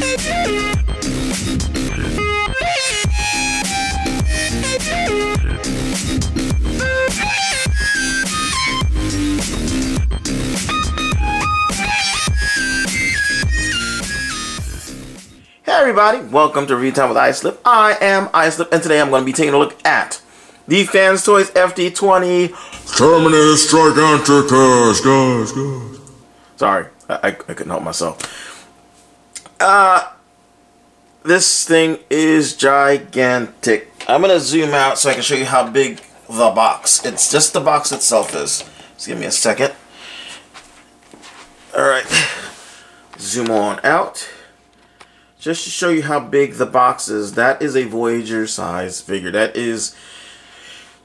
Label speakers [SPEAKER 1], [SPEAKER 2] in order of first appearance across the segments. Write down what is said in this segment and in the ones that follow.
[SPEAKER 1] Hey everybody, welcome to Review Time with Islip. I am Islip, and today I'm going to be taking a look at the Fans Toys FT20 Terminus Giganticus. Guys. Sorry, I couldn't help myself. This thing is gigantic. I'm going to zoom out so I can show you how big the box, it's just the box itself is. Just give me a second. Alright, zoom on out. Just to show you how big the box is, that is a Voyager size figure. That is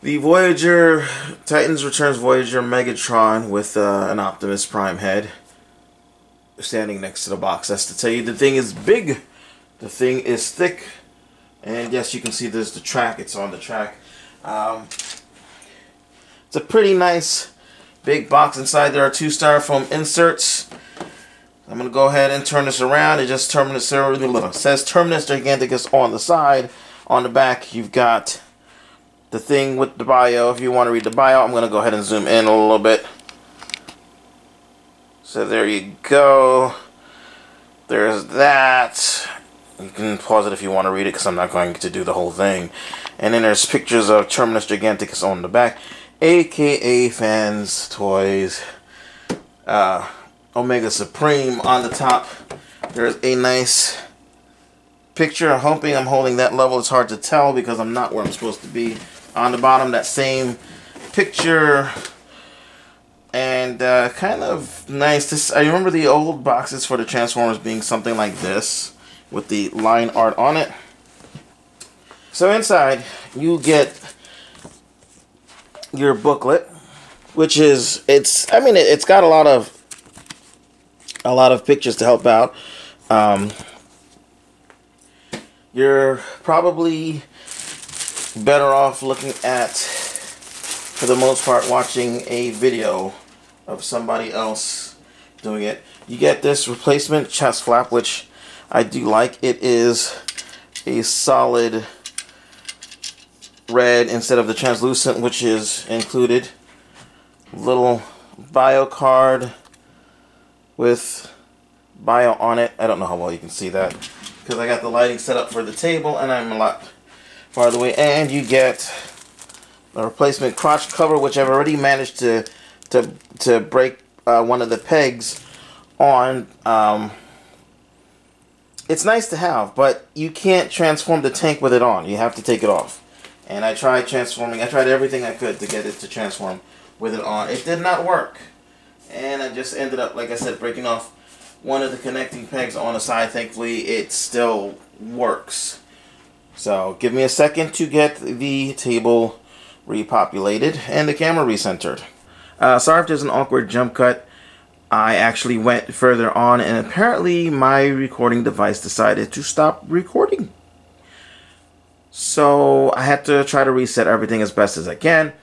[SPEAKER 1] the Voyager, Titans Returns Voyager Megatron with an Optimus Prime head standing next to the box. That's to tell you the thing is big, the thing is thick, and yes, you can see there's the track, it's on the track. It's a pretty nice big box. Inside there are two styrofoam inserts. I'm going to go ahead and turn this around. It just says Terminus Giganticus on the side. On the back, you've got the thing with the bio. If you want to read the bio, I'm going to go ahead and zoom in a little bit. So there you go. There's that. You can pause it if you want to read it, because I'm not going to do the whole thing. And then there's pictures of Terminus Giganticus on the back, aka Fans Toys. Omega Supreme on the top. There's a nice picture. I'm hoping I'm holding that level. It's hard to tell because I'm not where I'm supposed to be. On the bottom, that same picture. And kind of nice. I remember the old boxes for the Transformers being something like this with the line art on it. So inside, you get your booklet, which is, it's got a lot of pictures to help out. You're probably better off looking at, for the most part, watching a video of somebody else doing it. You get this replacement chest flap, which I do like. It is a solid red instead of the translucent, which is included. Little bio card with bio on it. I don't know how well you can see that because I got the lighting set up for the table and I'm a lot farther away. And you get a replacement crotch cover, which I've already managed to break one of the pegs on. It's nice to have, but you can't transform the tank with it on. You have to take it off. And I tried transforming. I tried everything I could to get it to transform with it on. It did not work. And I just ended up, like I said, breaking off one of the connecting pegs on the side. Thankfully, it still works. So, give me a second to get the table repopulated and the camera recentered. Sorry if there's an awkward jump cut. I actually went further on, and apparently my recording device decided to stop recording. So, I had to try to reset everything as best as I can.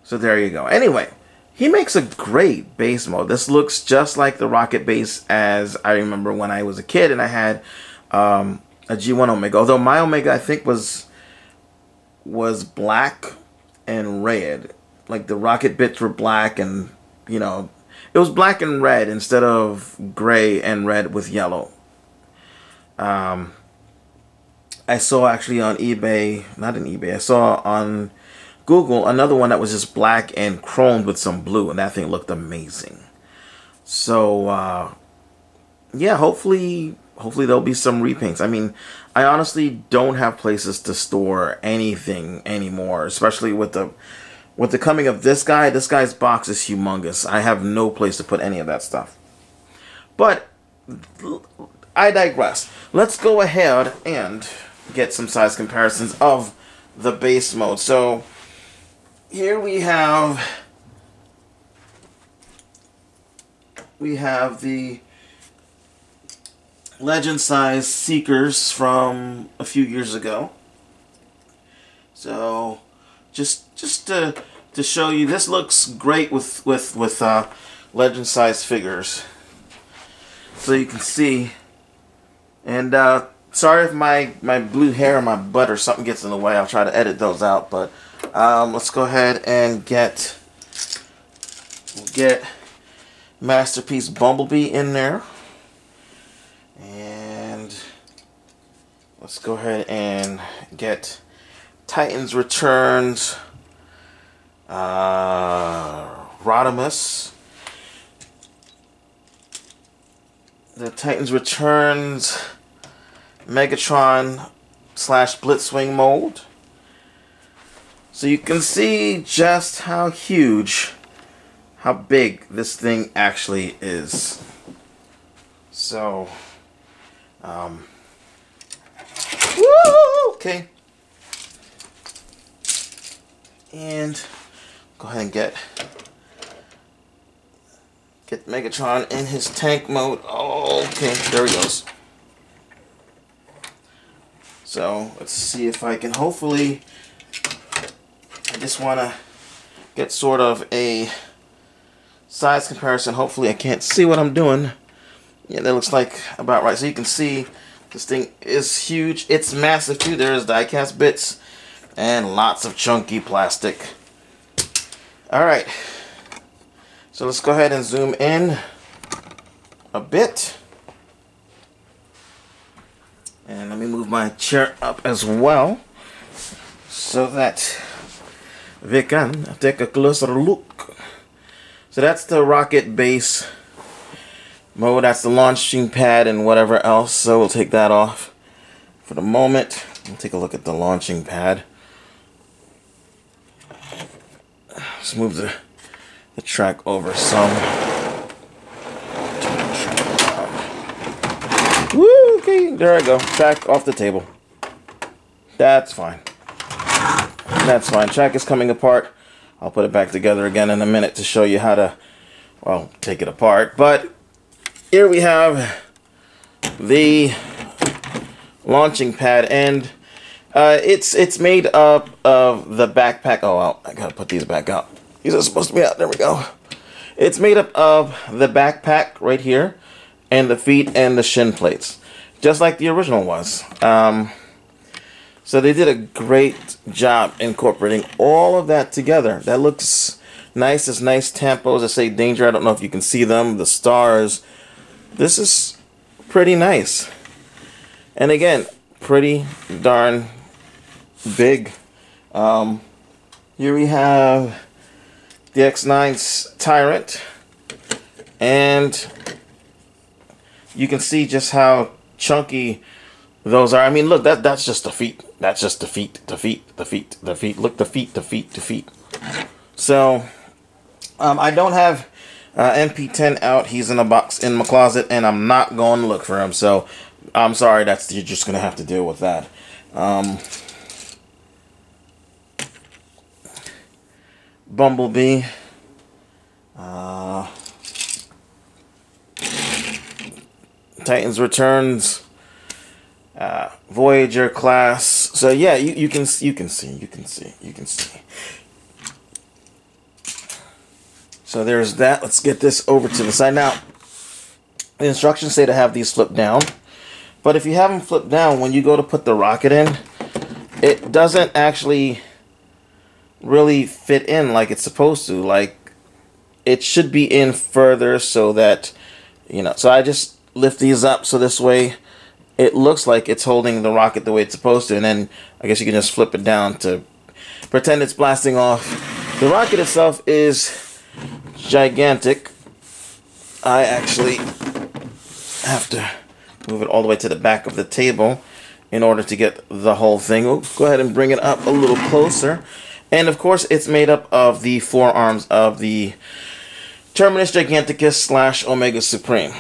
[SPEAKER 1] So, there you go. Anyway. He makes a great base mode. This looks just like the rocket base as I remember when I was a kid and I had a G1 Omega. Although my Omega, I think, was black and red. Like the rocket bits were black and, you know, it was black and red instead of gray and red with yellow. I saw actually on eBay, not on eBay, I saw on Google another one that was just black and chromed with some blue, and that thing looked amazing. So yeah, hopefully there'll be some repaints. I mean, I honestly don't have places to store anything anymore, especially with the coming of this guy. This guy's box is humongous. I have no place to put any of that stuff. But I digress. Let's go ahead and get some size comparisons of the base mode. So here we have the legend size Seekers from a few years ago. So just to show you, this looks great with legend size figures. So you can see And sorry if my blue hair or my butt or something gets in the way. I'll try to edit those out. But let's go ahead and get Masterpiece Bumblebee in there. And let's go ahead and get Titans Returns Rodimus. The Titans Returns Megatron / Blitzwing mold. So you can see just how huge, how big this thing actually is. So, woo! Okay. And go ahead and get Megatron in his tank mode. Oh, okay, there he goes. So let's see if I can hopefully. I just want to get sort of a size comparison. Hopefully I can't see what I'm doing. Yeah, that looks like about right. So you can see this thing is huge. It's massive too. There's die-cast bits and lots of chunky plastic. Alright. So let's go ahead and zoom in a bit. And let me move my chair up as well so that we can take a closer look. So that's the rocket base mode. That's the launching pad and whatever else. So we'll take that off for the moment. We'll take a look at the launching pad. Let's move the track over some. Woo, okay, there I go. Track off the table. That's fine. That's fine. Track is coming apart. I'll put it back together again in a minute to show you how to, well, take it apart. But here we have the launching pad, and it's made up of the backpack. Oh, well, I gotta put these back up. These are supposed to be out. There we go. It's made up of the backpack right here, and the feet and the shin plates, just like the original was. So they did a great job incorporating all of that together. That looks nice. It's nice tampos that say danger. I don't know if you can see them. The stars. This is pretty nice. And again, pretty darn big. Here we have the X9's Tyrant. And you can see just how chunky those are. I mean, look, that's just the feet. That's just the feet, the feet, the feet, the feet. Look, the feet, the feet, the feet. So, I don't have MP10 out. He's in a box in my closet, and I'm not going to look for him. So, I'm sorry. You're just going to have to deal with that. Bumblebee. Titans Returns. Voyager class. So yeah, you can see. So there's that. Let's get this over to the side. Now, the instructions say to have these flipped down, but if you have them flipped down, when you go to put the rocket in, it doesn't actually really fit in like it's supposed to. Like, it should be in further so that, you know. So I just lift these up so this way it looks like it's holding the rocket the way it's supposed to, and then I guess you can just flip it down to pretend it's blasting off. The rocket itself is gigantic. I actually have to move it all the way to the back of the table in order to get the whole thing. We'll go ahead and bring it up a little closer. And of course, it's made up of the forearms of the Terminus Giganticus / Omega Supreme.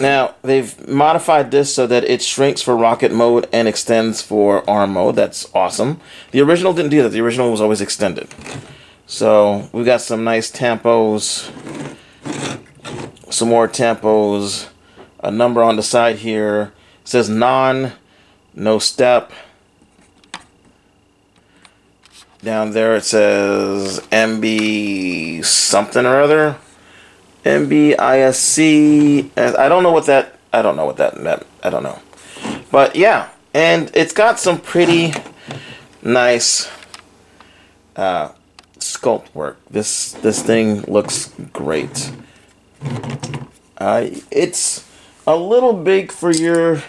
[SPEAKER 1] Now, they've modified this so that it shrinks for rocket mode and extends for arm mode. That's awesome. The original didn't do that. The original was always extended. So, we got some nice tampos. Some more tampos. A number on the side here. It says no step. Down there it says MB something or other. MBISC. I don't know what that I don't know what that meant. I don't know. But yeah, and it's got some pretty nice sculpt work. This thing looks great. It's a little big for your...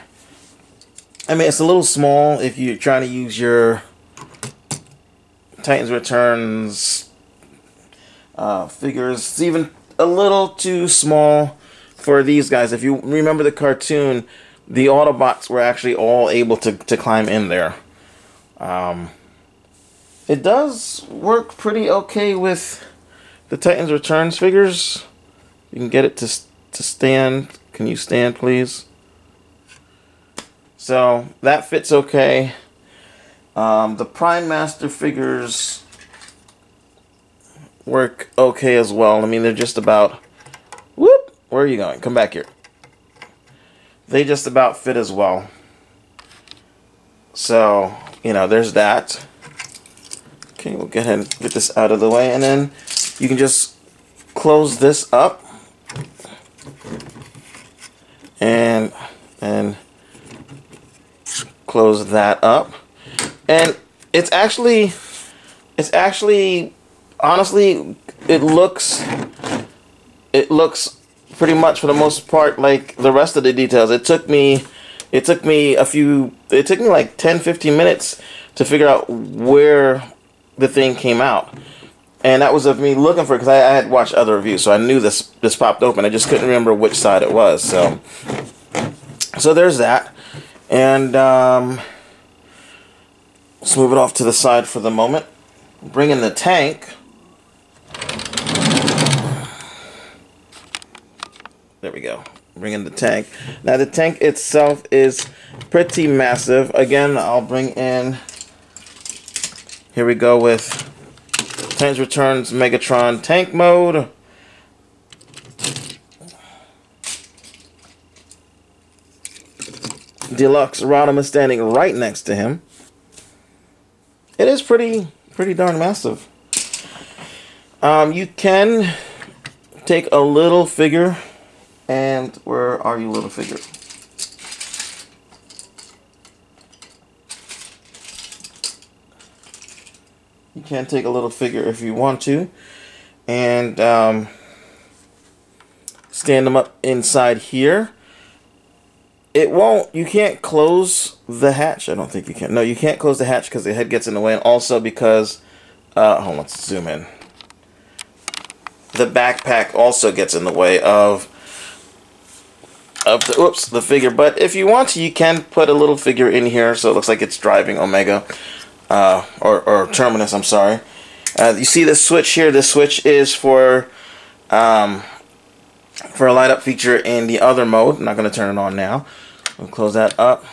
[SPEAKER 1] I mean, it's a little small if you're trying to use your Titans Returns figures. It's even a little too small for these guys. If you remember the cartoon, the Autobots were actually all able to climb in there. It does work pretty okay with the Titans Returns figures. You can get it to stand. Can you stand, please? So that fits okay. The Prime Master figures work okay as well. I mean, they're just about... Whoop! Where are you going? Come back here. They just about fit as well. So, you know, there's that. Okay, we'll go ahead and get this out of the way, and then you can just close this up and close that up. And it's actually honestly, it looks pretty much for the most part like the rest of the details. It took me like 10-15 minutes to figure out where the thing came out, and that was of me looking for it, because I had watched other reviews, so I knew this popped open. I just couldn't remember which side it was. So there's that, and let's move it off to the side for the moment. Bring in the tank. There we go. Bring in the tank. Now the tank itself is pretty massive. Again, I'll bring in... Here we go with Titans Returns Megatron tank mode. Deluxe Rodimus standing right next to him. It is pretty darn massive. You can take a little figure, and where are you, little figure? You can take a little figure if you want to, and stand them up inside here. You can't close the hatch. I don't think you can. No, you can't close the hatch because the head gets in the way, and also because, hold on, let's zoom in. The backpack also gets in the way of the figure. But if you want to, you can put a little figure in here so it looks like it's driving Omega. Or Terminus, I'm sorry. You see this switch here? This switch is for a light up feature in the other mode. I'm not going to turn it on now. We'll close that up.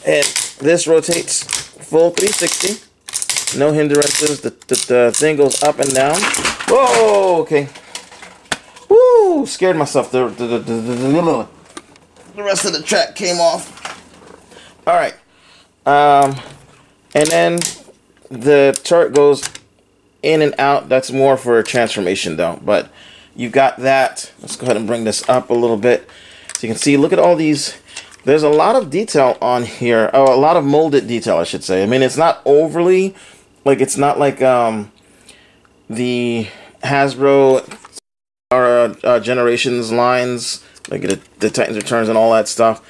[SPEAKER 1] And this rotates full 360. No hindrances. The thing goes up and down. Whoa, okay. Woo, scared myself. The rest of the track came off. Alright. And then the turret goes in and out. That's more for a transformation though. But you've got that. Let's go ahead and bring this up a little bit. So you can see, look at all these. There's a lot of detail on here. Oh, a lot of molded detail, I should say. I mean, it's not overly, like, it's not like the Hasbro or Generations lines, like the Titans Returns and all that stuff.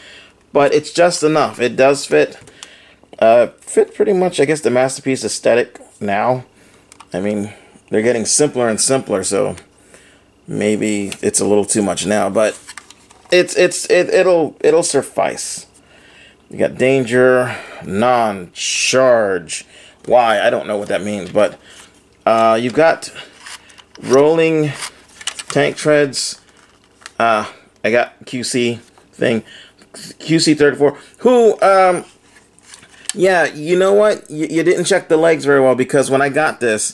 [SPEAKER 1] But it's just enough. It does fit. Fit pretty much, I guess, the Masterpiece aesthetic now. I mean, they're getting simpler and simpler, so maybe it's a little too much now, but it'll suffice. You got danger, non-charge. Why? I don't know what that means, but you've got rolling tank treads. I got QC thing, QC34, who yeah, you know what? You didn't check the legs very well, because when I got this,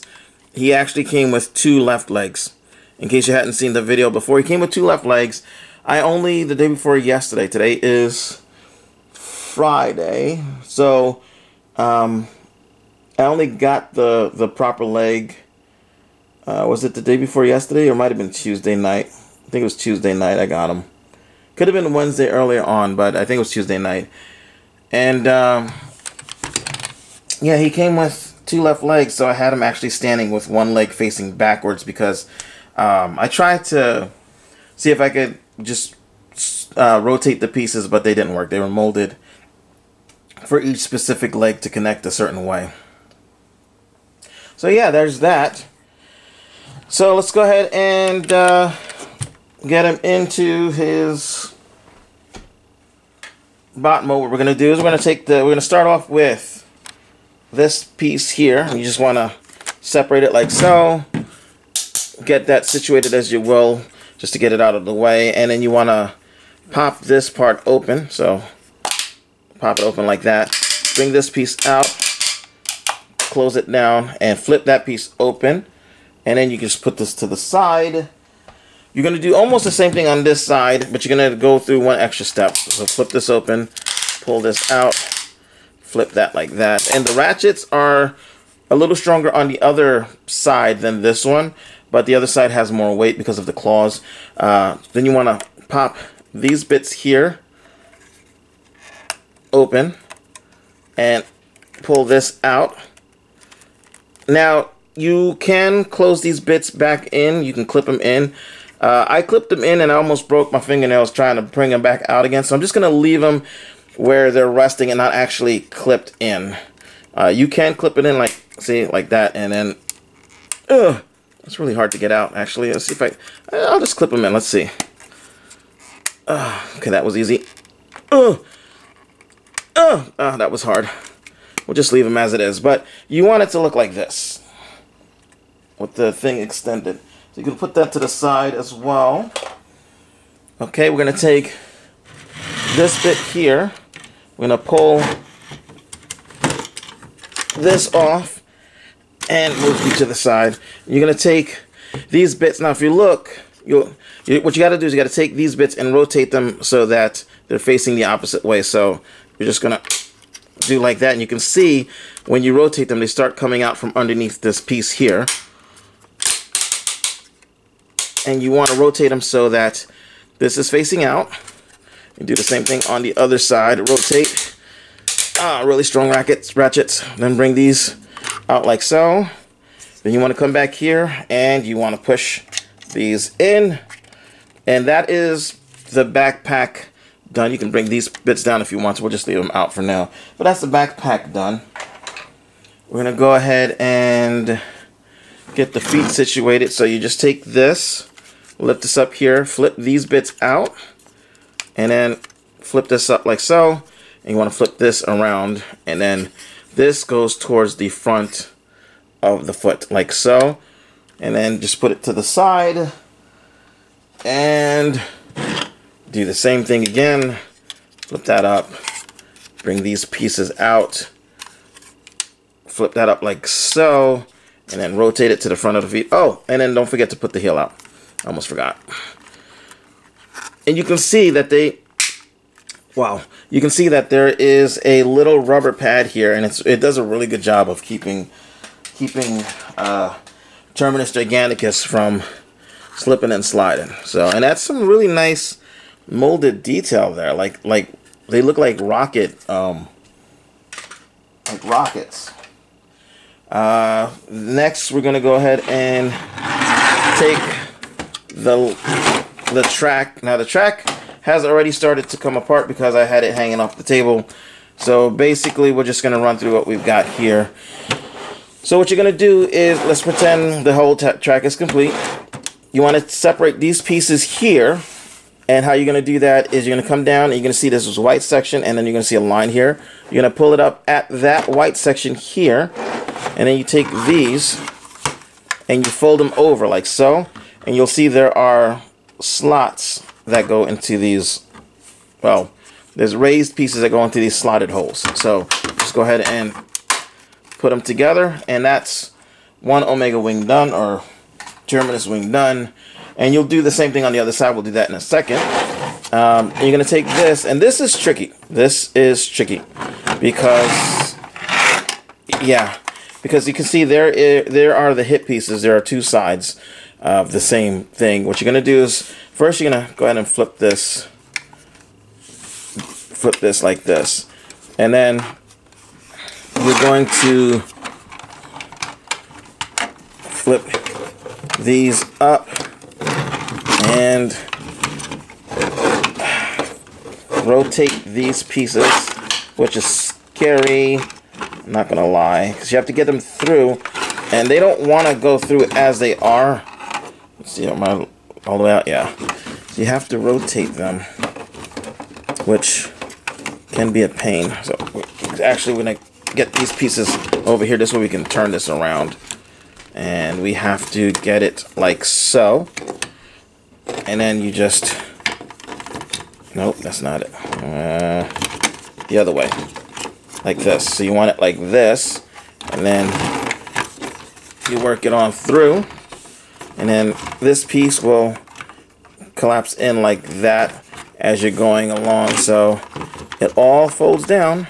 [SPEAKER 1] he actually came with 2 left legs. In case you hadn't seen the video before, he came with 2 left legs. The day before yesterday, today is Friday, so I only got the proper leg. Was it the day before yesterday, or it might have been Tuesday night? I think it was Tuesday night I got him, Could have been Wednesday earlier on, but I think it was Tuesday night. And yeah, he came with 2 left legs, so I had him actually standing with 1 leg facing backwards because I tried to see if I could just rotate the pieces, but they didn't work. They were molded for each specific leg to connect a certain way. So yeah, there's that. So let's go ahead and get him into his bot mode. What we're gonna do is we're gonna start off with this piece here. You just want to separate it like so. Get that situated as you will, just to get it out of the way, and then you want to pop this part open. So pop it open like that. Bring this piece out, close it down, and flip that piece open. And then you can just put this to the side. You're going to do almost the same thing on this side, but you're going to go through 1 extra step. So flip this open, pull this out, flip that like that. And the ratchets are a little stronger on the other side than this one, but the other side has more weight because of the claws. Then you want to pop these bits here open and pull this out. Now, you can close these bits back in. You can clip them in. I clipped them in and I almost broke my fingernails trying to bring them back out again. So I'm just going to leave them where they're resting and not actually clipped in. You can clip it in like, see, like that. And then, it's really hard to get out, actually. Let's see if I'll just clip them in. Let's see. Okay, that was easy. That was hard. We'll just leave them as it is. But you want it to look like this, with the thing extended. So you can put that to the side as well. Okay, we're going to take this bit here. We're going to pull this off and move you to the side. You're going to take these bits. Now, if you look, what you got to do is you got to take these bits and rotate them so that they're facing the opposite way. So you're just going to do like that. And you can see when you rotate them, they start coming out from underneath this piece here. And you want to rotate them so that this is facing out. You do the same thing on the other side. Rotate. Really strong ratchets. Then bring these out like so. Then you want to come back here and you want to push these in. And that is the backpack done. You can bring these bits down if you want to. We'll just leave them out for now. But that's the backpack done. We're going to go ahead and get the feet situated. So you just take this, lift this up here, flip these bits out, and then flip this up like so. And you want to flip this around, and then this goes towards the front of the foot like so. And then just put it to the side and do the same thing again. Flip that up, bring these pieces out, flip that up like so, and then rotate it to the front of the feet. Oh, and then don't forget to put the heel out. I almost forgot. And you can see that you can see that there is a little rubber pad here, and it does a really good job of keeping Terminus Giganticus from slipping and sliding. So, and that's some really nice molded detail there. Like they look like rockets. Next, we're gonna go ahead and take the track. Now the track has already started to come apart because I had it hanging off the table. So basically, we're just gonna run through what we've got here. So what you're going to do is, let's pretend the whole track is complete. You want to separate these pieces here. And how you're going to do that is you're going to come down and you're going to see this white section, and then you're going to see a line here. You're going to pull it up at that white section here. And then you take these and you fold them over like so. And you'll see there are slots that go into these, well, there's raised pieces that go into these slotted holes. So just go ahead and put them together, and that's one Omega wing done, or Terminus wing done. And you'll do the same thing on the other side. We'll do that in a second. And you're going to take this, and this is tricky. This is tricky because, yeah, because you can see there are the hip pieces. There are two sides of the same thing. What you're going to do is, first you're going to go ahead and flip this flip this like this. And then you're going to flip these up and rotate these pieces, which is scary, I'm not gonna lie, because you have to get them through, and they don't want to go through as they are. Let's see, am I all the way out? Yeah. So you have to rotate them, which can be a pain. So actually, we're gonna get these pieces over here. This way we can turn this around, and we have to get it like so. And then you just, nope, that's not it. The other way, like this. So you want it like this, and then you work it on through, and then this piece will collapse in like that as you're going along. So it all folds down.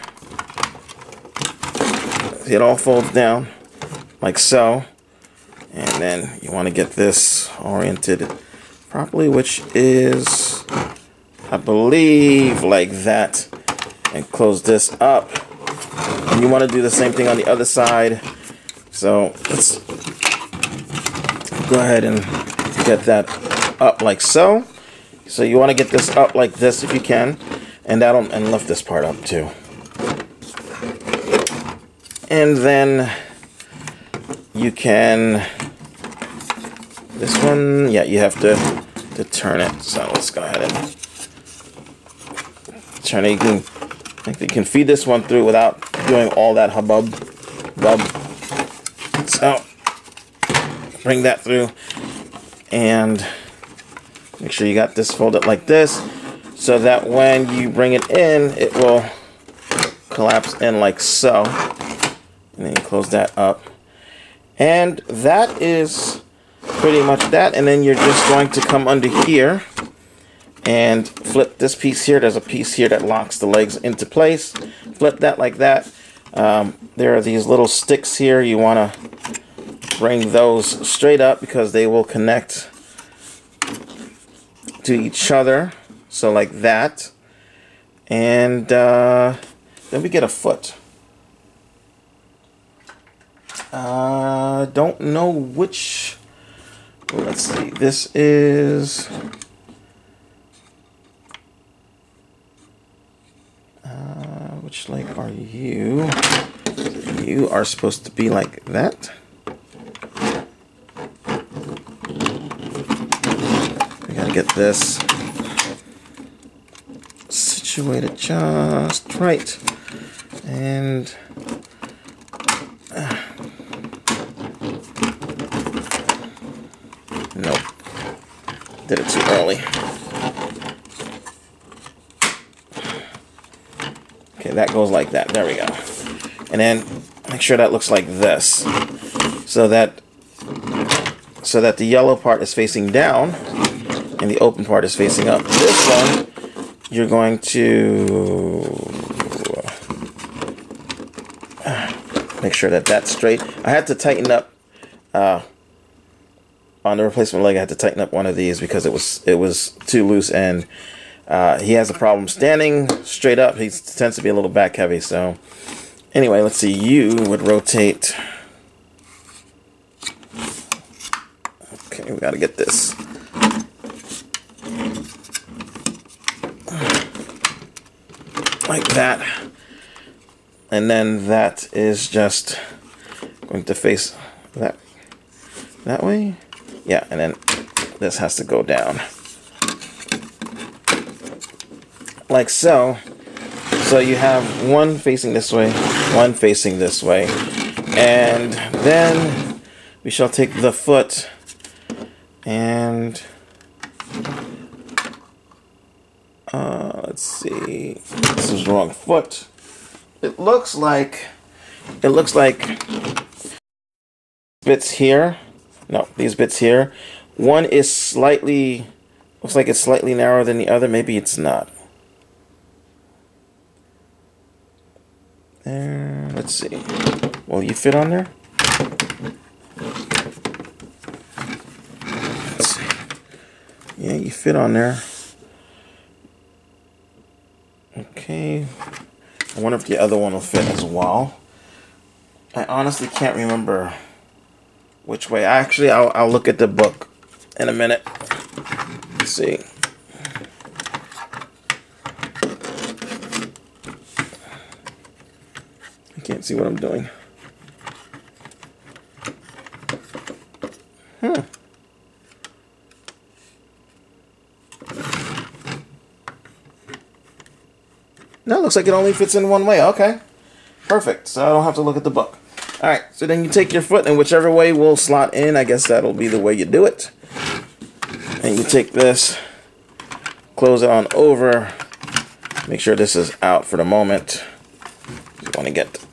[SPEAKER 1] It all folds down like so, and then you want to get this oriented properly, which is, I believe, like that, and close this up. And you want to do the same thing on the other side. So let's go ahead and get that up like so. So you want to get this up like this if you can, and and lift this part up too. And then you can, this one, yeah, you have to turn it. So let's go ahead and turn it. I think you can feed this one through without doing all that hubbub. So bring that through, and make sure you got this folded like this, so that when you bring it in, it will collapse in like so. And then you close that up. And that is pretty much that. And then you're just going to come under here and flip this piece here. There's a piece here that locks the legs into place. Flip that like that. There are these little sticks here. You want to bring those straight up because they will connect to each other. So like that. And then we get a foot. Don't know which. Well, let's see. This is which leg are you? You are supposed to be like that. We gotta get this situated just right, and nope, did it too early. Okay, that goes like that. There we go. And then make sure that looks like this, so that the yellow part is facing down and the open part is facing up. This one, you're going to make sure that that's straight. I had to tighten up on the replacement leg. I had to tighten up one of these because it was too loose, and he has a problem standing straight up. He tends to be a little back heavy. So anyway, let's see. You would rotate. Okay, we got to get this. Like that. And then that is just going to face that way. Yeah, and then this has to go down. Like so. So you have one facing this way, one facing this way. And then we shall take the foot and let's see. This is the wrong foot. It looks like bits here. No, these bits here. One is slightly, looks like it's slightly narrower than the other. Maybe it's not. There, let's see. Will you fit on there? Let's see. Yeah, you fit on there. Okay. Okay. I wonder if the other one will fit as well. I honestly can't remember which way. Actually, I'll look at the book in a minute. Let's see. I can't see what I'm doing. No, looks like it only fits in one way. Okay. Perfect. So I don't have to look at the book. Alright, so then you take your foot and whichever way will slot in, I guess that'll be the way you do it. And you take this, close it on over, make sure this is out for the moment. You want to get the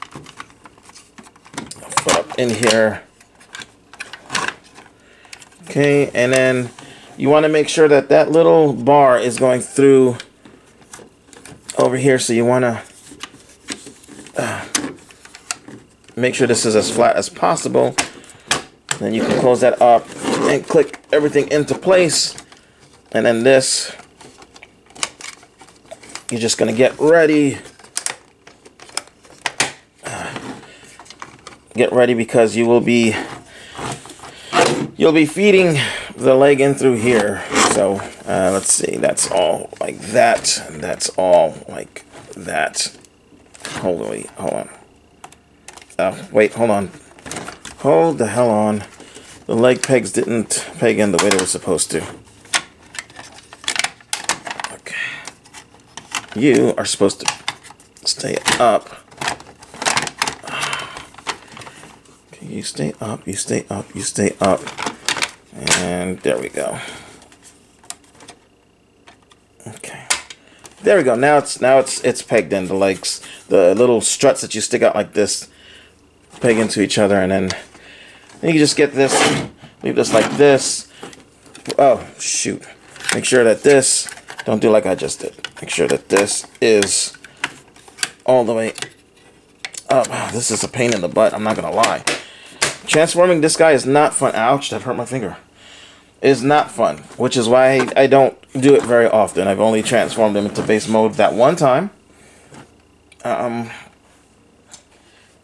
[SPEAKER 1] foot up in here. Okay, and then you want to make sure that that little bar is going through over here, so you want to make sure this is as flat as possible. Then you can close that up and click everything into place. And then this, you're just going to get ready. Get ready because you'll be feeding the leg in through here. So let's see, that's all like that, and that's all like that. Hold on. Wait, hold on. Hold the hell on. The leg pegs didn't peg in the way they were supposed to. Okay. You are supposed to stay up. Okay, you stay up, you stay up, you stay up. And there we go. Okay. There we go. Now it's pegged in. The legs, the little struts that you stick out like this, peg into each other, and then you can just get this, leave this like this. Oh shoot! Make sure that this, don't do like I just did. Make sure that this is all the way up. This is a pain in the butt, I'm not gonna lie. Transforming this guy is not fun. Ouch, that hurt my finger. Is not fun, which is why I don't do it very often. I've only transformed him into base mode that one time.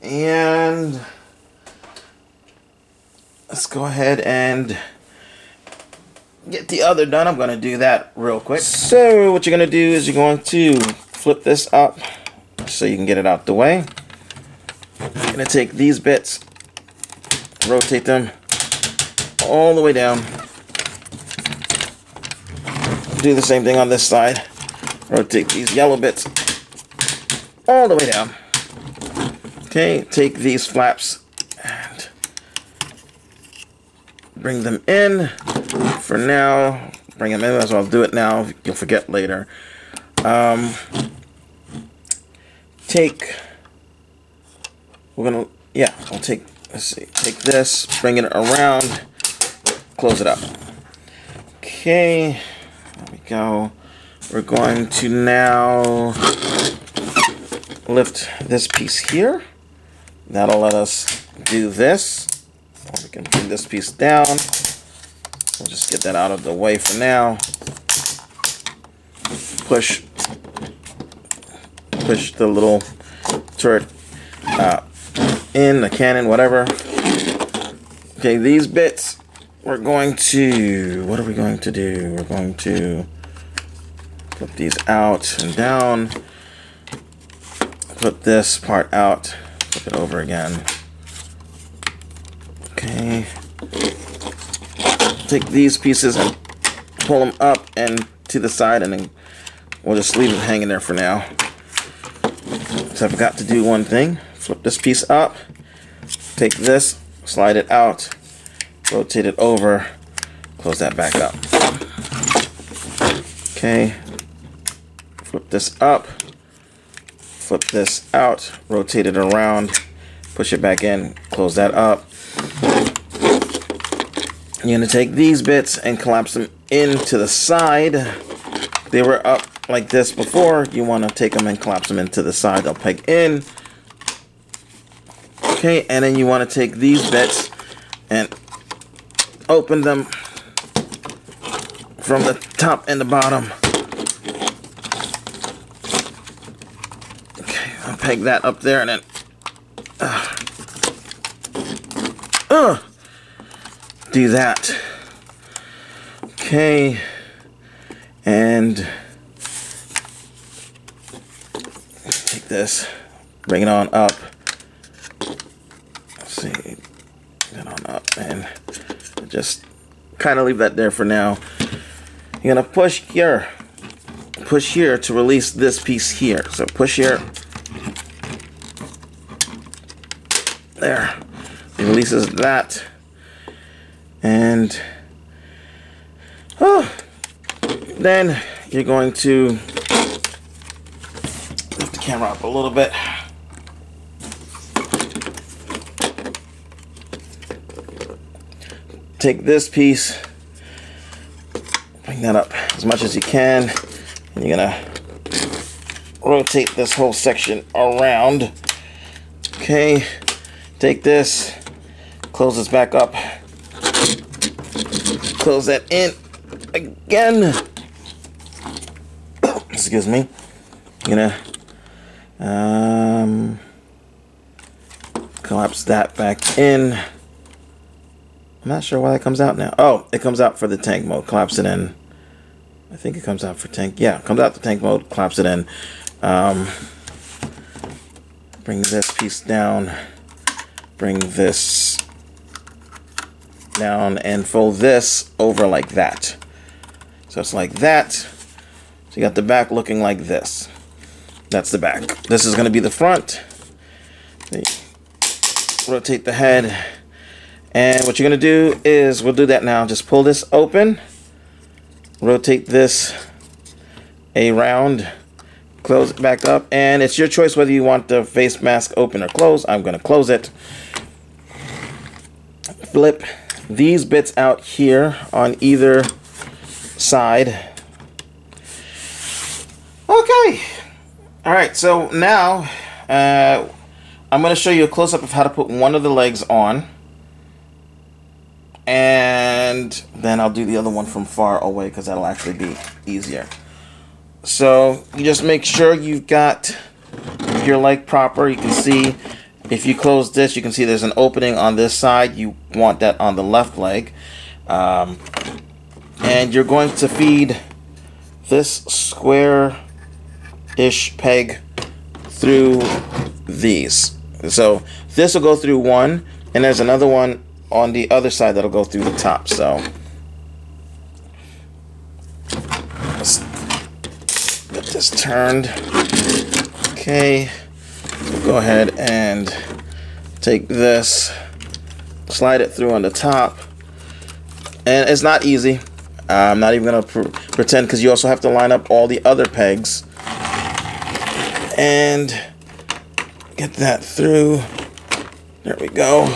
[SPEAKER 1] And let's go ahead and get the other done. I'm going to do that real quick. So what you're going to do is you're going to flip this up so you can get it out the way. You're going to take these bits, rotate them all the way down. Do the same thing on this side. Rotate these yellow bits all the way down. Okay, take these flaps and bring them in. For now, bring them in. As well, do it now. You'll forget later. We'll take. Let's see. Take this, bring it around, close it up. Okay, there we go. We're going to now lift this piece here. That'll let us do this. We can bring this piece down. We'll just get that out of the way for now. Push the little turret in the cannon, whatever. Okay, these bits, we're going to, what are we going to do? We're going to flip these out and down. Flip this part out. Flip it over again. Okay. Take these pieces and pull them up and to the side, and then we'll just leave it hanging there for now. So I forgot to do one thing. Flip this piece up. Take this, slide it out, rotate it over, close that back up. Okay. Flip this up. Flip this out, rotate it around, push it back in, close that up. You're going to take these bits and collapse them into the side. They were up like this before. You want to take them and collapse them into the side. They'll peg in. Okay, and then you want to take these bits and open them from the top and the bottom. peg that up there and then do that. Okay, and take this, bring it on up. Let's see, bring it on up, and just kind of leave that there for now. You're gonna push here to release this piece here. So push here. There. It releases that. And then you're going to lift the camera up a little bit. Take this piece, bring that up as much as you can, and you're gonna rotate this whole section around. Okay, take this, close this back up, close that in again. Excuse me. You're gonna collapse that back in. I'm not sure why that comes out now. Oh, it comes out for the tank mode. Collapse it in. I think it comes out for tank. Yeah, it comes out the tank mode. Collapse it in. Bring this piece down. Bring this down and fold this over like that. So it's like that. So you got the back looking like this. That's the back. This is going to be the front. Rotate the head. And what you're going to do is, we'll do that now. Just pull this open. Rotate this around. Close it back up. And it's your choice whether you want the face mask open or closed. I'm going to close it. Flip these bits out here on either side. Okay. Alright, so now I'm going to show you a close-up of how to put one of the legs on. And then I'll do the other one from far away because that'll actually be easier. So you just make sure you've got your leg proper. You can see if you close this, you can see there's an opening on this side. You want that on the left leg. And you're going to feed this square-ish peg through these. So this will go through one, and there's another one on the other side that'll go through the top. So let's get this turned. Okay, so go ahead and take this, slide it through on the top, and it's not easy. I'm not even gonna pretend, because you also have to line up all the other pegs and get that through. There we go.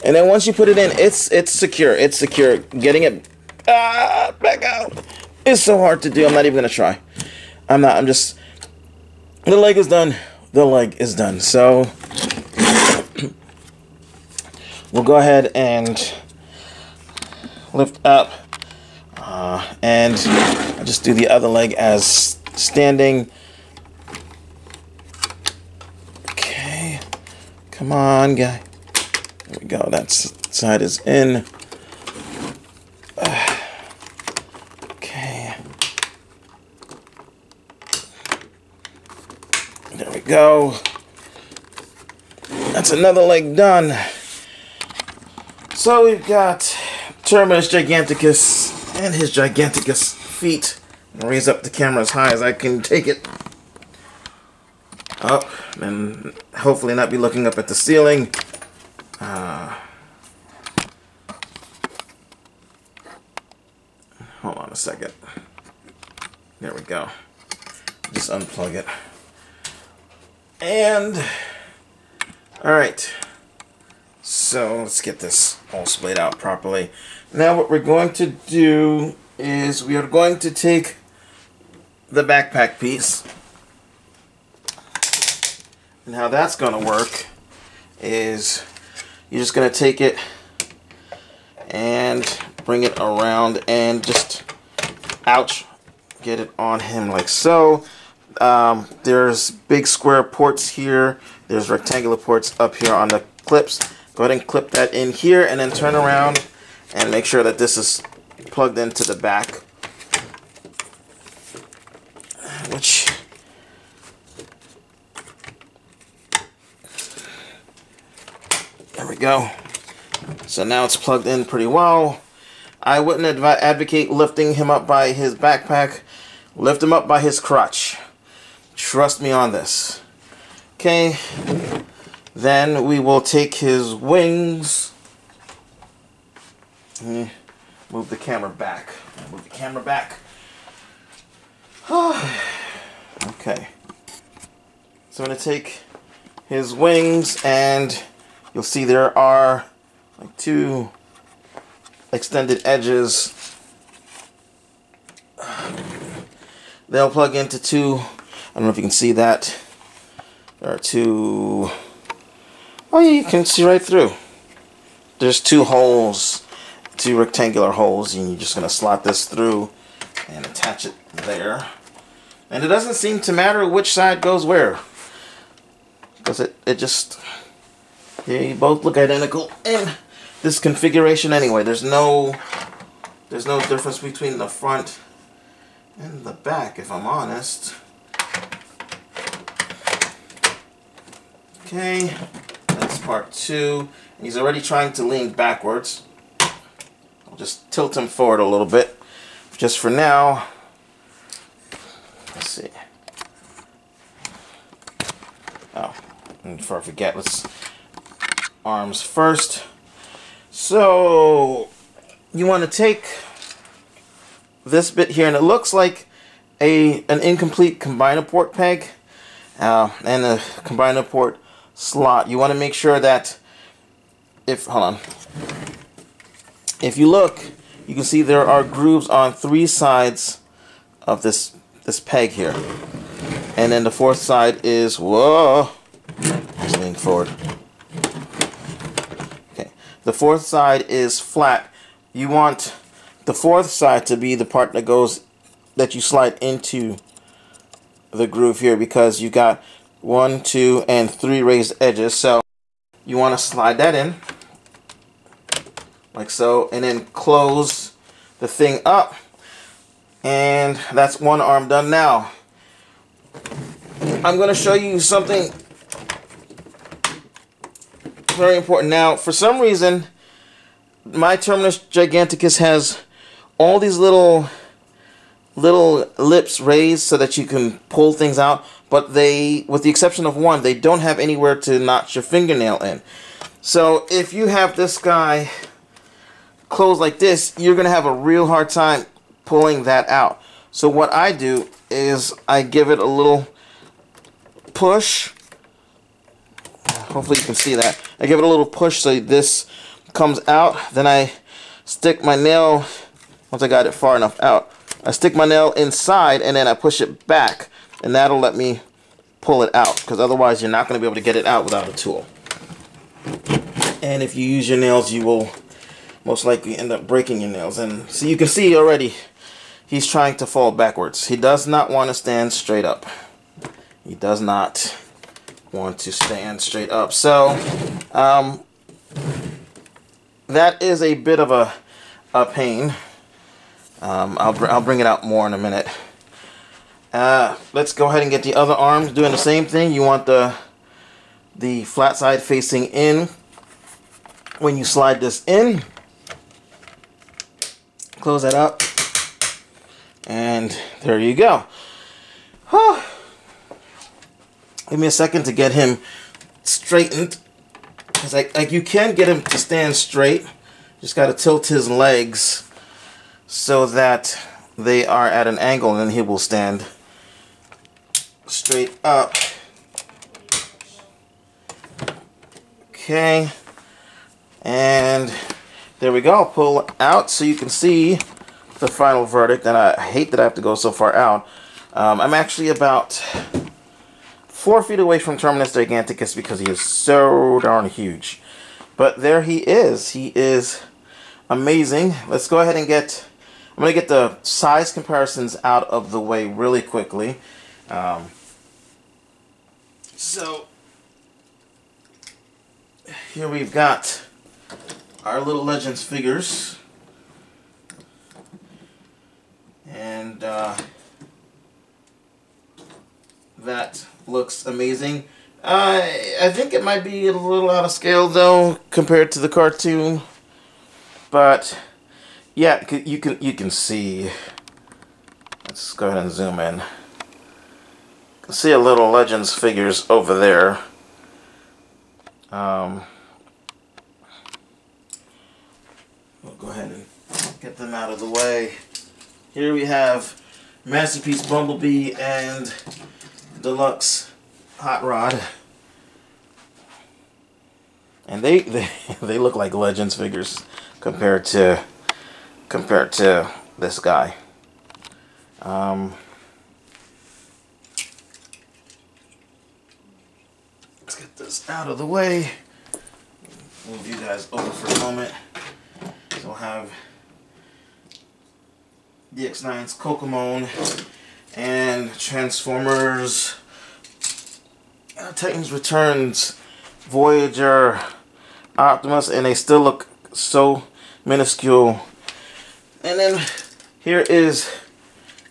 [SPEAKER 1] And then once you put it in, it's secure. It's secure. Getting it back out is so hard to do. I'm not even gonna try. I'm just. The leg is done. The leg is done. So we'll go ahead and lift up, and I'll just do the other leg as standing. Okay, come on, guy. There we go. That side is in. Okay. There we go. That's another leg done. So we've got Terminus Giganticus and his Giganticus feet. I'll raise up the camera as high as I can take it up, and hopefully not be looking up at the ceiling. Hold on a second. There we go. Just unplug it. And alright. So let's get this all splayed out properly. Now what we're going to do is we are going to take the backpack piece. And how that's going to work is you're just going to take it and bring it around and just, ouch, get it on him like so. There's big square ports here. There's rectangular ports up here on the clips. Go ahead and clip that in here and then turn around and make sure that this is plugged into the back. Which there we go. So now it's plugged in pretty well. I wouldn't advocate lifting him up by his backpack. Lift him up by his crutch. Trust me on this. Okay. Then we will take his wings. Move the camera back. Move the camera back. Okay. So I'm going to take his wings, and you'll see there are like 2 extended edges. They'll plug into 2. I don't know if you can see that. There are 2. Oh yeah, you can see right through. There's 2 holes, 2 rectangular holes, and you're just gonna slot this through and attach it there. And it doesn't seem to matter which side goes where, because it just, yeah, you both look identical in this configuration anyway. There's no difference between the front and the back, if I'm honest. Okay, that's part 2. And he's already trying to lean backwards. I'll just tilt him forward a little bit, just for now. Let's see. Oh, and before I forget, let's arms first. So you want to take this bit here, and it looks like an incomplete combiner port peg and a combiner port slot. You want to make sure that if you look, you can see there are grooves on 3 sides of this peg here, and then the 4th side is, whoa, just lean forward. Okay, the 4th side is flat. You want the 4th side to be the part that you slide into the groove here, because you got 1, 2, and 3 raised edges. So you want to slide that in like so, and then close the thing up, and that's one arm done. Now I'm going to show you something very important. Now, for some reason, my Terminus Giganticus has all these little lips raised so that you can pull things out, but they, with the exception of one, they don't have anywhere to notch your fingernail in. So if you have this guy closed like this, you're going to have a real hard time pulling that out. So what I do is I give it a little push. Hopefully you can see that. I give it a little push so this comes out. Then I stick my nail, once I got it far enough out, I stick my nail inside and then I push it back, and that'll let me pull it out, because otherwise you're not going to be able to get it out without a tool. And if you use your nails, you will most likely end up breaking your nails. And so you can see already he's trying to fall backwards. He does not want to stand straight up. He does not want to stand straight up. So that is a bit of a pain. I'll bring it out more in a minute. Let's go ahead and get the other arms doing the same thing. You want the flat side facing in. When you slide this in, close that up, and there you go. Give me a second to get him straightened, because like you can get him to stand straight. Just got to tilt his legs so that they are at an angle, and then he will stand straight up. Okay, and there we go. I'll pull out so you can see the final verdict. And I hate that I have to go so far out. I'm actually about 4 feet away from Terminus Giganticus because he is so darn huge. But there he is. He is amazing. Let's go ahead and I'm going to get the size comparisons out of the way really quickly. So here we've got our little Legends figures, and that looks amazing. I think it might be a little out of scale though compared to the cartoon, but yeah, you can see. Let's go ahead and zoom in. You can see a little Legends figures over there. We'll go ahead and get them out of the way. Here we have Masterpiece Bumblebee and Deluxe Hot Rod, and they look like Legends figures compared to this guy. Let's get this out of the way. Move you guys over for a moment. So we'll have DX9's Kokomon and Transformers, Titans Returns, Voyager, Optimus, and they still look so minuscule. And then here is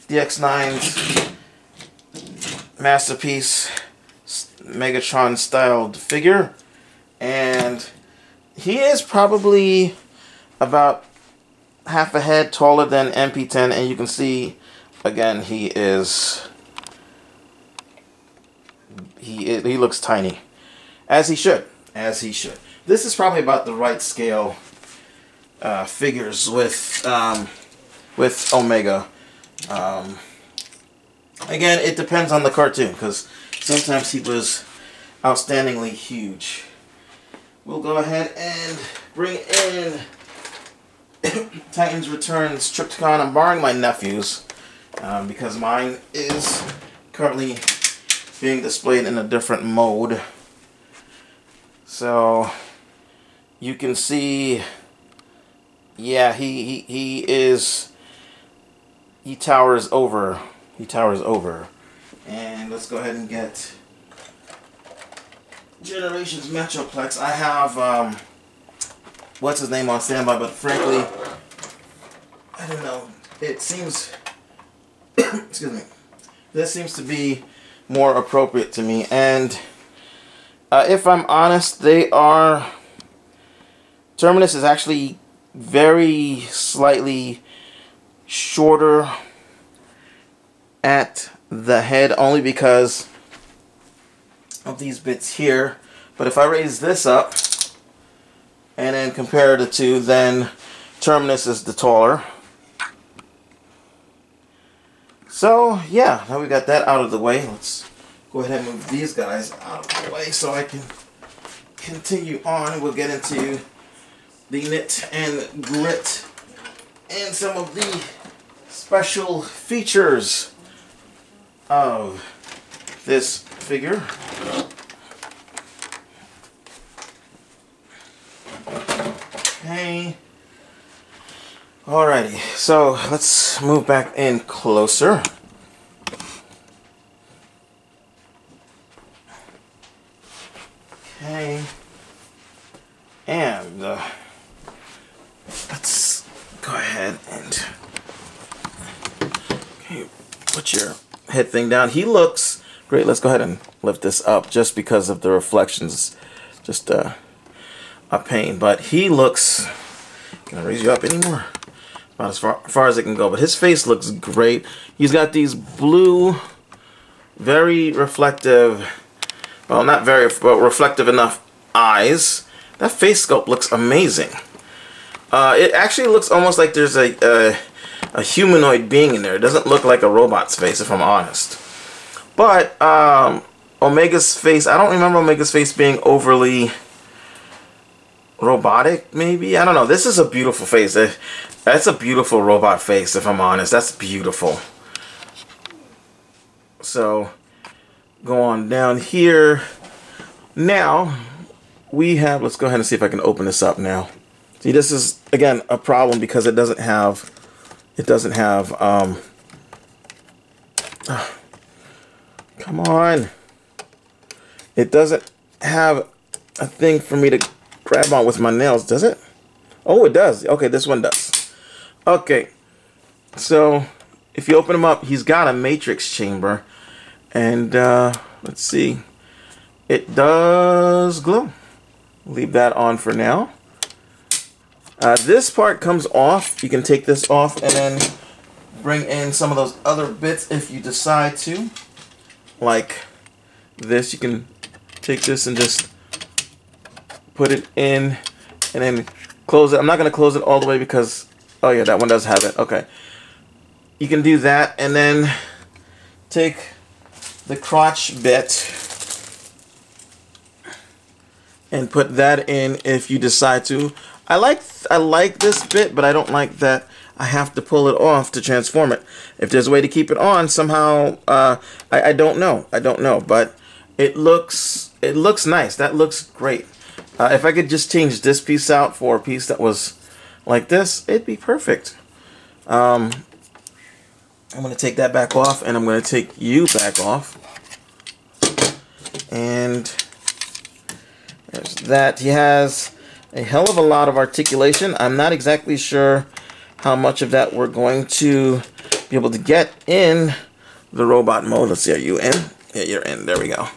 [SPEAKER 1] DX9's Masterpiece Megatron styled figure, and he is probably about half a head taller than MP10, and you can see again he looks tiny, as he should. This is probably about the right scale figures with Omega. Again, it depends on the cartoon, because sometimes he was outstandingly huge. We'll go ahead and bring in Titans Returns Triptychon. I'm borrowing my nephew's because mine is currently being displayed in a different mode. So you can see, yeah, he towers over. He towers over. And let's go ahead and get Generations Metroplex. I have what's his name on standby, but frankly, I don't know. It seems excuse me. This seems to be more appropriate to me, and if I'm honest, Terminus is actually very slightly shorter at the head, only because of these bits here. But if I raise this up and then compare the two, then Terminus is the taller. So yeah, now we got that out of the way. Let's go ahead and move these guys out of the way so I can continue on. We'll get into the knit and grit and some of the special features of this figure. Okay. Alrighty, so let's move back in closer. Okay. And let's go ahead and put your head thing down. He looks great. Let's go ahead and lift this up just because of the reflections. Just a pain, but he looks. Can I raise you up anymore? About as far as it can go. But his face looks great. He's got these blue, very reflective. Well, not very, but reflective enough eyes. That face sculpt looks amazing. It actually looks almost like there's a humanoid being in there. It doesn't look like a robot's face, if I'm honest. But Omega's face, I don't remember Omega's face being overly robotic, maybe? I don't know. This is a beautiful face. That's a beautiful robot face, if I'm honest. That's beautiful. So, go on down here. Now, we have, let's go ahead and see if I can open this up now. See, this is, again, a problem because it doesn't have, Come on. It doesn't have a thing for me to grab on with my nails, does it? Oh, it does. Okay, this one does. Okay, so if you open him up, he's got a matrix chamber. And let's see. It does glow. Leave that on for now. This part comes off. You can take this off and then bring in some of those other bits if you decide to. Like this, you can take this and just put it in and then close it. I'm not going to close it all the way because, oh yeah, that one does have it. Okay. You can do that and then take the crotch bit and put that in if you decide to. I like this bit, but I don't like that I have to pull it off to transform it. If there's a way to keep it on somehow, I don't know. I don't know, but it looks nice. That looks great. If I could just change this piece out for a piece that was like this, it'd be perfect. I'm going to take that back off, and I'm going to take you back off. And there's that. He has a hell of a lot of articulation. I'm not exactly sure how much of that we're going to be able to get in the robot mode. Let's see, are you in? Yeah, you're in. There we go.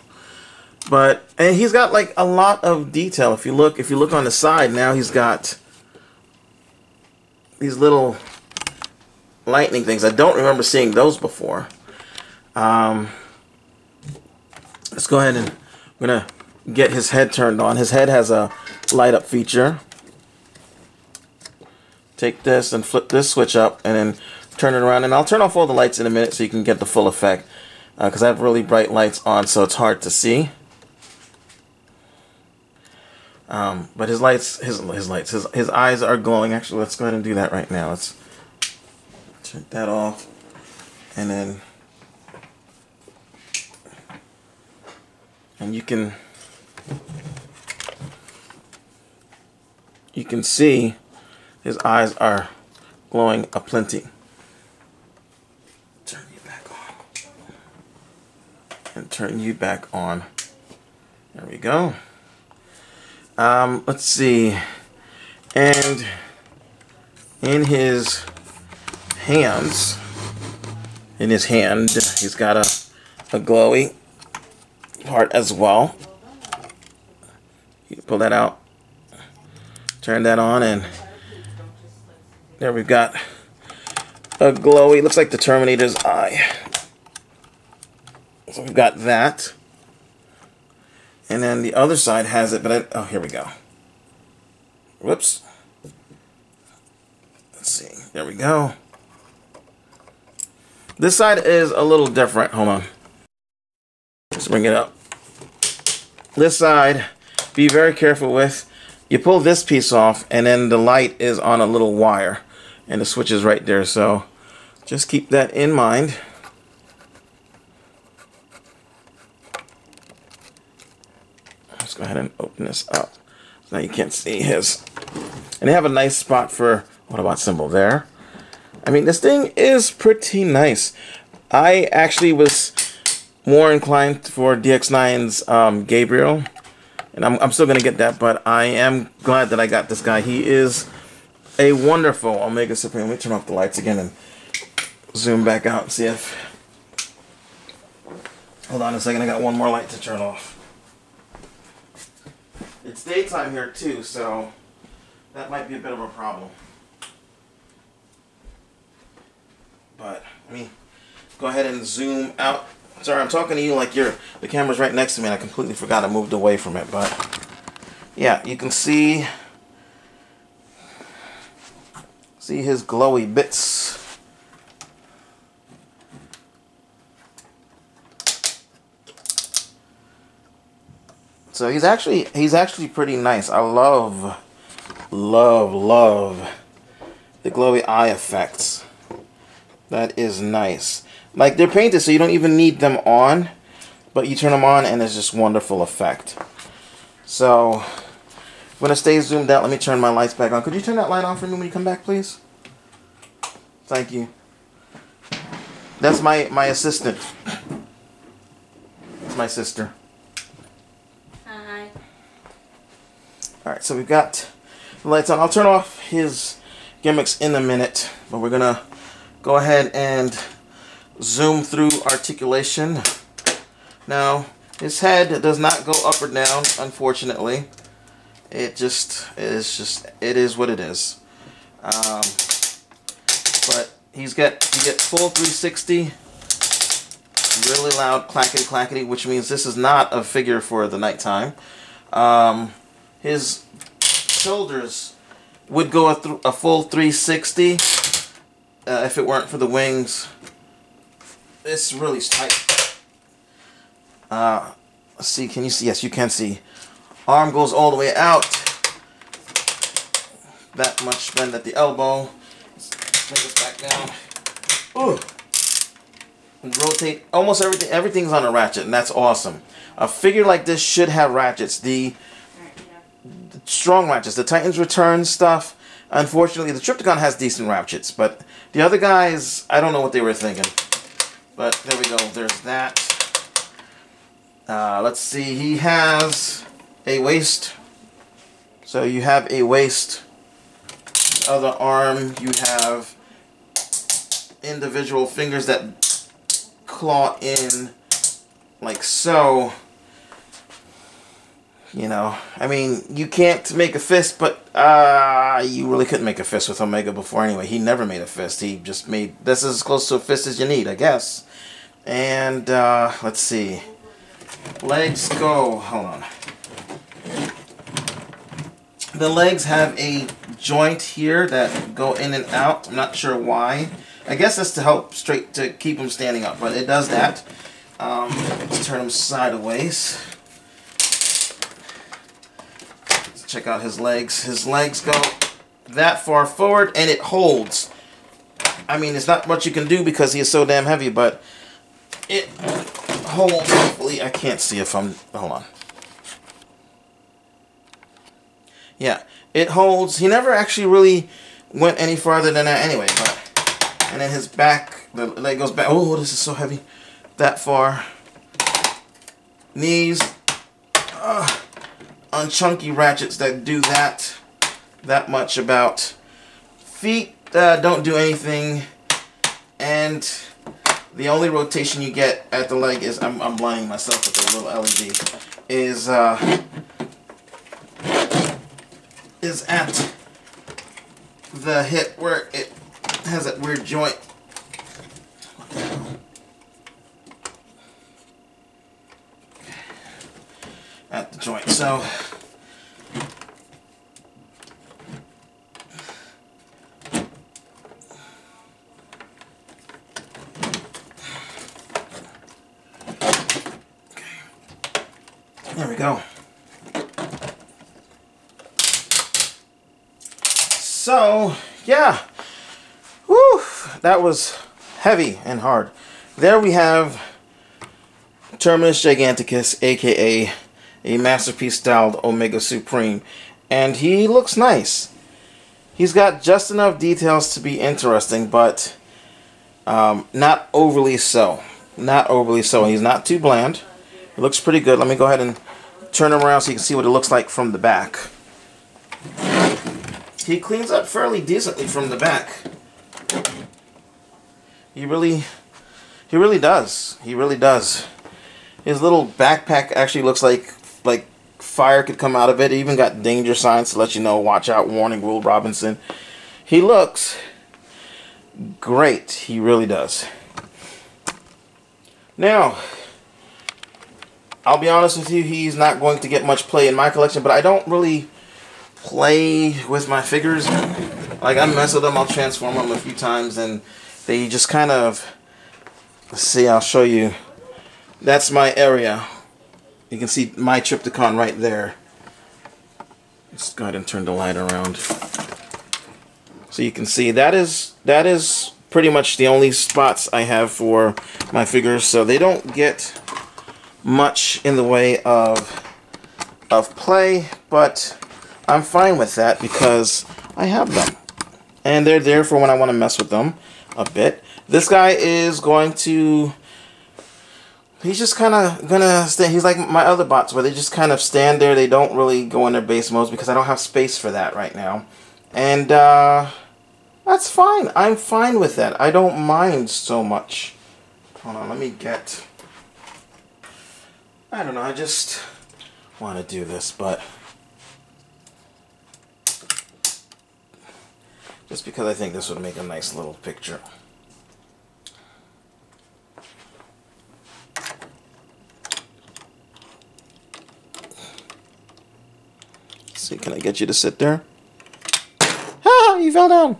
[SPEAKER 1] And he's got like a lot of detail. If you look on the side now, he's got these little lightning things. I don't remember seeing those before. Let's go ahead and I'm gonna get his head turned on. His head has a light up feature. Take this and flip this switch up and then turn it around, and I'll turn off all the lights in a minute so you can get the full effect, because I have really bright lights on so it's hard to see. But his eyes are glowing. Actually, let's go ahead and do that right now. Let's turn that off, and then you can see his eyes are glowing aplenty. Turn you back on. And turn you back on. There we go. Let's see. And in his hands, he's got a glowy part as well. You pull that out, turn that on, and there we've got a glowy, looks like the Terminator's eye. So we've got that. And then the other side has it, but oh, here we go. Whoops. Let's see. There we go. This side is a little different. Hold on. Let's bring it up. This side, be very careful with. You pull this piece off, and then the light is on a little wire, and the switch is right there. So just keep that in mind. Let's go ahead and open this up. Now you can't see his. And they have a nice spot for what about symbol there. I mean, this thing is pretty nice. I actually was more inclined for DX9's Gabriel, and I'm still going to get that, but I am glad that I got this guy. He is a wonderful Omega Supreme. Let me turn off the lights again and zoom back out and see if... Hold on a second, I got one more light to turn off. It's daytime here too, so that might be a bit of a problem. But let me go ahead and zoom out. Sorry, I'm talking to you like the camera's right next to me, and I completely forgot I moved away from it. But yeah, you can see his glowy bits. So he's actually pretty nice. I love the glowy eye effects. That is nice. Like, they're painted so you don't even need them on, but you turn them on and it's just wonderful effect. So I'm gonna stay zoomed out. Let me turn my lights back on. Could you turn that light on for me when you come back, please? Thank you. That's my assistant. my sister.
[SPEAKER 2] Hi.
[SPEAKER 1] Alright, so we've got the lights on. I'll turn off his gimmicks in a minute, but we're gonna go ahead and zoom through articulation. Now, his head does not go up or down, unfortunately. It is what it is. But you get full 360, really loud clackety clackety, which means this is not a figure for the nighttime. His shoulders would go a full 360 if it weren't for the wings. It's really tight. Let's see, can you see? Yes, you can see. Arm goes all the way out. That much bend at the elbow. Let's take this back down. Ooh. And rotate. Almost everything. Everything's on a ratchet, and that's awesome. A figure like this should have ratchets. The strong ratchets. The Titans Return stuff. Unfortunately, the Trypticon has decent ratchets, but the other guys, I don't know what they were thinking. But there we go. There's that. Let's see. He has a waist. So you have a waist. The other arm, you have individual fingers that claw in like so. You know, I mean, you can't make a fist, but you really couldn't make a fist with Omega before anyway. He never made a fist. He just made, this is as close to a fist as you need, I guess. And let's see. Legs go, hold on. The legs have a joint here that go in and out. I'm not sure why. I guess that's to help to keep him standing up, but it does that. Let's turn him sideways. Let's check out his legs. His legs go that far forward, and it holds. I mean, it's not much you can do because he is so damn heavy, but it holds. Hopefully, I can't see if I'm. Hold on. Yeah, it holds. He never actually really went any farther than that anyway. But and then his back, the leg goes back. Oh, this is so heavy. That far. Knees on chunky ratchets that do that much about. Feet don't do anything, and the only rotation you get at the leg is I'm blinding myself with a little LED is at the hip where it has that weird joint. At the joint. So there we go. So, yeah. Whew, that was heavy and hard. There we have Terminus Giganticus, aka a Masterpiece styled Omega Supreme. And he looks nice. He's got just enough details to be interesting, but not overly so. Not overly so. He's not too bland. It looks pretty good. Let me go ahead and turn him around so you can see what it looks like from the back. He cleans up fairly decently from the back. He really does. He really does. His little backpack actually looks like fire could come out of it. He even got danger signs to let you know, watch out, warning, Will Robinson. He looks great. He really does. Now, I'll be honest with you, he's not going to get much play in my collection, but I don't really play with my figures. Like, I mess with them, I'll transform them a few times, and they just kind of, let's see, I'll show you. That's my area. You can see my Trypticon right there. Let's go ahead and turn the light around. So you can see that is pretty much the only spots I have for my figures, so they don't get much in the way of play, but I'm fine with that because I have them. And they're there for when I want to mess with them a bit. This guy is going to he's just kind of gonna stay. He's like my other bots where they just kind of stand there. They don't really go in their base modes because I don't have space for that right now. And that's fine. I'm fine with that. I don't mind so much. Hold on, let me get... I don't know, I just want to do this, but... just because I think this would make a nice little picture. See, can I get you to sit there? Ah, you fell down.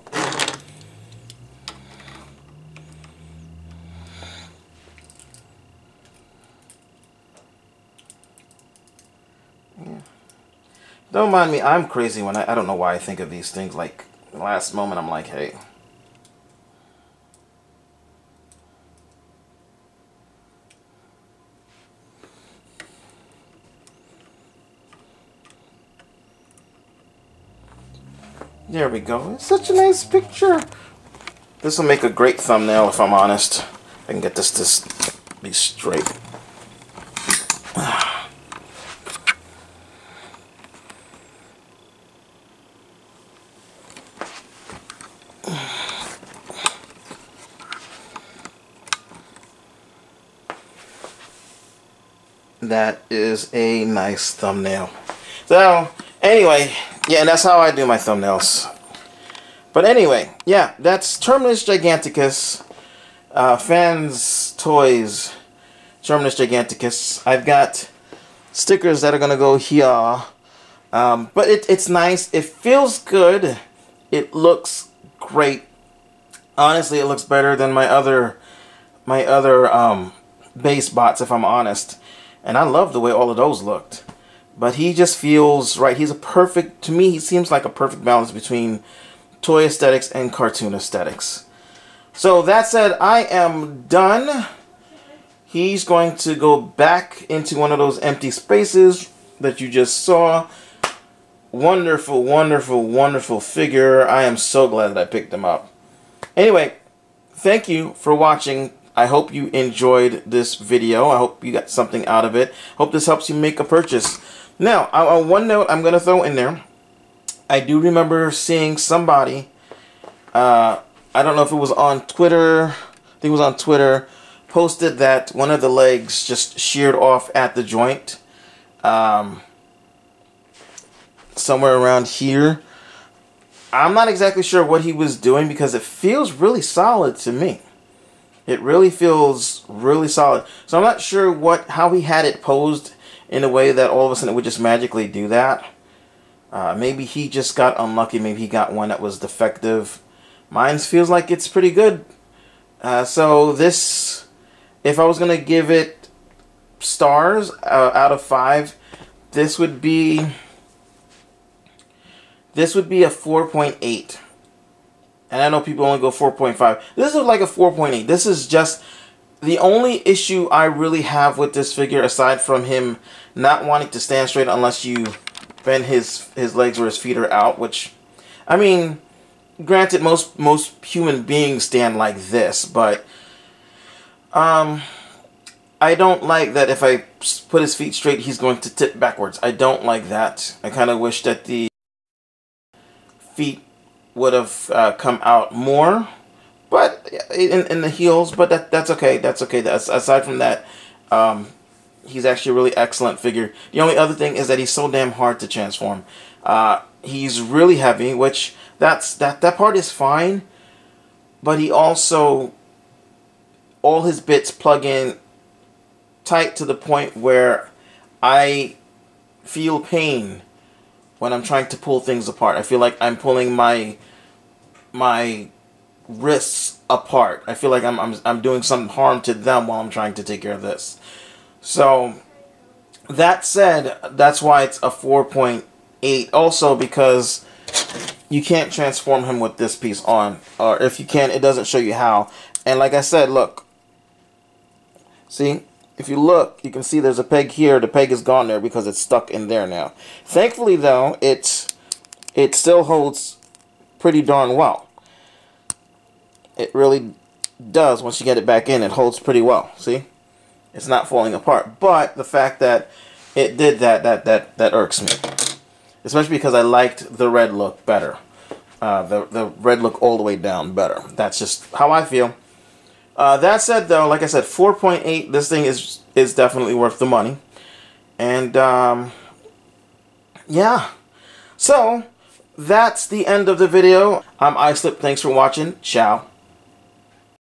[SPEAKER 1] Yeah. Don't mind me, I'm crazy when I don't know why I think of these things. Like, last moment I'm like, hey. There we go. It's such a nice picture. This will make a great thumbnail if I'm honest. I can get this to be straight. That is a nice thumbnail. So, anyway, yeah, and that's how I do my thumbnails. But anyway, yeah, that's Terminus Giganticus. Fans Toys Terminus Giganticus. I've got stickers that are going to go here. But it's nice. It feels good. It looks great. Honestly, it looks better than my other base bots, if I'm honest. And I love the way all of those looked. But he just feels right. He's a perfect, to me, he seems like a perfect balance between toy aesthetics and cartoon aesthetics. So that said, I am done. He's going to go back into one of those empty spaces that you just saw. Wonderful, wonderful, wonderful figure. I am so glad that I picked him up. Anyway, thank you for watching. I hope you enjoyed this video. I hope you got something out of it. Hope this helps you make a purchase. Now, on one note I'm going to throw in there. I do remember seeing somebody, I don't know if it was on Twitter, I think it was on Twitter, posted that one of the legs just sheared off at the joint. Somewhere around here. I'm not exactly sure what he was doing because it feels really solid to me. It really feels really solid. So I'm not sure how he had it posed in a way that all of a sudden it would just magically do that. Maybe he just got unlucky. Maybe he got one that was defective. Mine feels like it's pretty good. So this, if I was going to give it stars out of 5, this would be a 4.8. And I know people only go 4.5. This is like a 4.8. This is just the only issue I really have with this figure, aside from him not wanting to stand straight unless you bend his legs or his feet are out, which, I mean, granted, most human beings stand like this, but I don't like that if I put his feet straight, he's going to tip backwards. I don't like that. I kind of wish that the feet would have come out more, but in the heels. But that's okay. That's okay. Aside from that, he's actually a really excellent figure. The only other thing is that he's so damn hard to transform. He's really heavy, which that part is fine, but he also, all his bits plug in tight to the point where I feel pain when I'm trying to pull things apart. I feel like I'm pulling my wrists apart. I feel like I'm doing some harm to them while I'm trying to take care of this. So that said, that's why it's a 4.8. Also because you can't transform him with this piece on, or if you can, it doesn't show you how. And like I said, look, see, if you look, you can see there's a peg here. The peg is gone there because it's stuck in there now. Thankfully, though, it still holds pretty darn well. It really does. Once you get it back in, it holds pretty well. See? It's not falling apart. But the fact that it did that irks me. Especially because I liked the red look better. The red look all the way down better. That's just how I feel. That said, though, like I said, 4.8. This thing is definitely worth the money. And yeah. So that's the end of the video. I'm iSlip. Thanks for watching. Ciao.